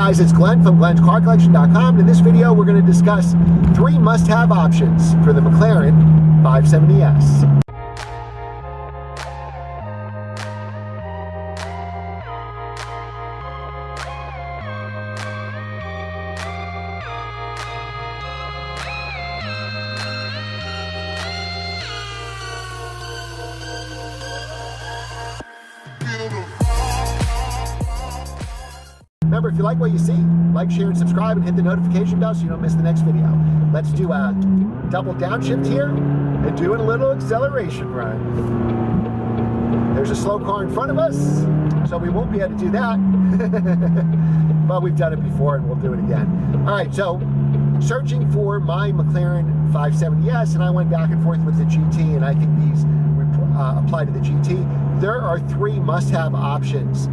guys, it's Glenn from glenscarcollection.com. And in this video, we're going to discuss 3 must-have options for the Mclaren 570s. Remember, if you like what you see, like, share, and subscribe, and hit the notification bell so you don't miss the next video. Let's do a double downshift here and do a little acceleration run. There's a slow car in front of us, so we won't be able to do that. But we've done it before and we'll do it again. All right, so searching for my McLaren 570s, and I went back and forth with the GT, and I think these apply to the GT. There are 3 must-have options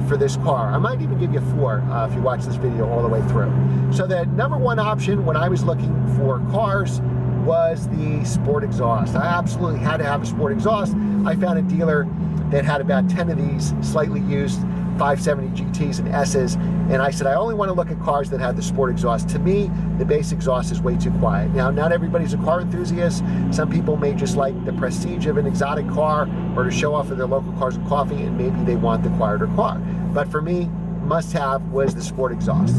for this car. I might even give you 4 if you watch this video all the way through. So the number 1 option when I was looking for cars was the sport exhaust. I absolutely had to have a sport exhaust. I found a dealer that had about 10 of these slightly used 570 GTs and S's, and I said I only want to look at cars that have the sport exhaust. To me, the base exhaust is way too quiet. Now, not everybody's a car enthusiast. Some people may just like the prestige of an exotic car or to show off of their local cars and coffee, and maybe they want the quieter car. But for me, must-have was the sport exhaust.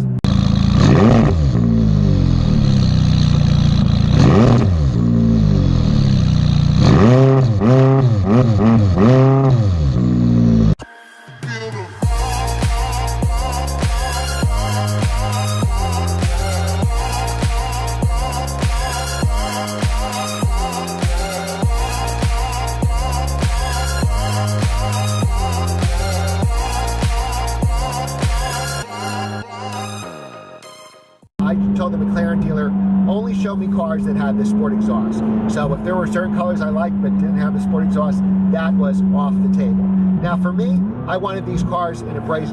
I told the McLaren dealer, only show me cars that had the sport exhaust. So if there were certain colors I liked but didn't have the sport exhaust, that was off the table. Now for me, I wanted these cars in a bright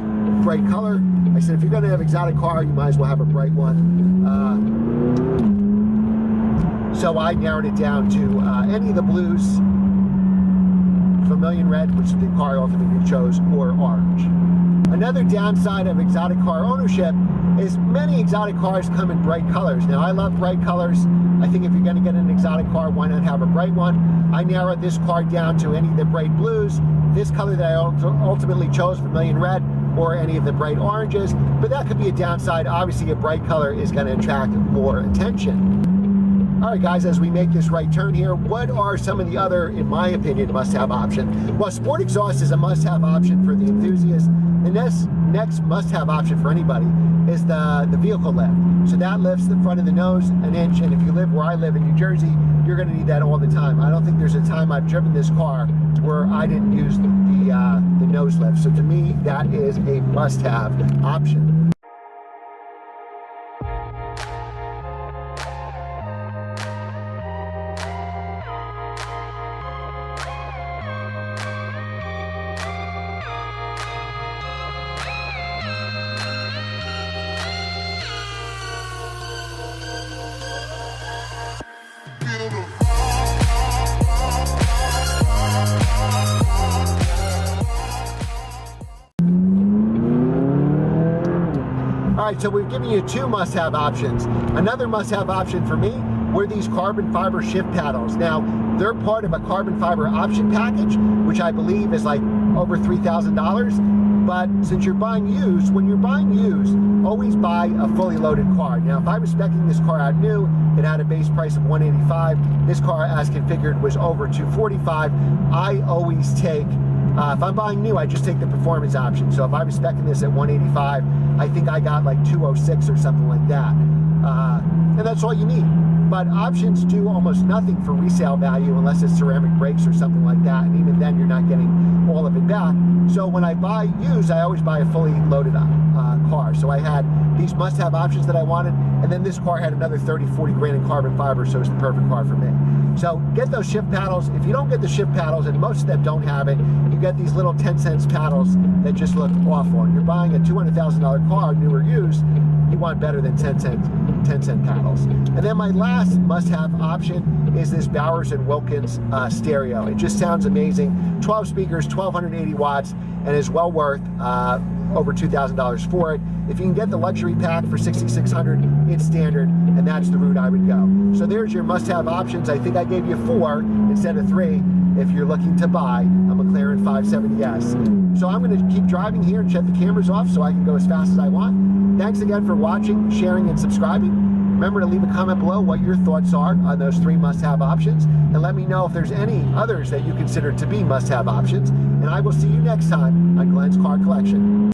color. I said, if you're going to have an exotic car, you might as well have a bright one. So I narrowed it down to any of the blues, vermilion red, which the car ultimately chose, or orange. Another downside of exotic car ownership is many exotic cars come in bright colors. Now, I love bright colors. I think if you're going to get an exotic car, why not have a bright one? I narrowed this car down to any of the bright blues, this color that I ultimately chose, vermilion red, or any of the bright oranges. But that could be a downside. Obviously, a bright color is going to attract more attention. All right, guys, as we make this right turn here, what are some of the other, in my opinion, must-have options? Well, sport exhaust is a must-have option for the enthusiast. The next must-have option for anybody is the vehicle lift. So that lifts the front of the nose an inch, and if you live where I live in New Jersey, you're going to need that all the time. I don't think there's a time I've driven this car where I didn't use the nose lift. So to me, that is a must-have option. All right, so we've given you 2 must-have options. Another must-have option for me were these carbon fiber shift paddles. Now, they're part of a carbon fiber option package, which I believe is like over $3,000. But since you're buying used, when you're buying used, always buy a fully loaded car. Now, if I was speccing this car out new, it had a base price of $185. This car, as configured, was over $245. I always take, if I'm buying new, I just take the performance option. So if I was speccing this at $185, I think I got like $206 or something like that. And that's all you need. But options do almost nothing for resale value unless it's ceramic brakes or something like that. And even then, you're not getting all of it back. So when I buy used, I always buy a fully loaded car. So I had these must-have options that I wanted, and then this car had another 30, 40 grand in carbon fiber, so it's the perfect car for me. So get those shift paddles. If you don't get the shift paddles, and most of them don't have it, you get these little 10-cent paddles that just look awful. And you're buying a $200,000 car, new or used, you want better than 10-cent paddles. And then my last must-have option is this Bowers & Wilkins stereo. It just sounds amazing. 12 speakers, 1,280 watts, and is well worth over $2,000 for it. If you can get the luxury pack for $6,600, it's standard, and that's the route I would go. So there's your must-have options. I think I gave you 4 instead of 3 if you're looking to buy a McLaren 570s. So I'm going to keep driving here and shut the cameras off so I can go as fast as I want. Thanks again for watching, sharing, and subscribing. Remember to leave a comment below what your thoughts are on those 3 must-have options, and let me know if there's any others that you consider to be must-have options. And I will see you next time on Glenn's Car Collection.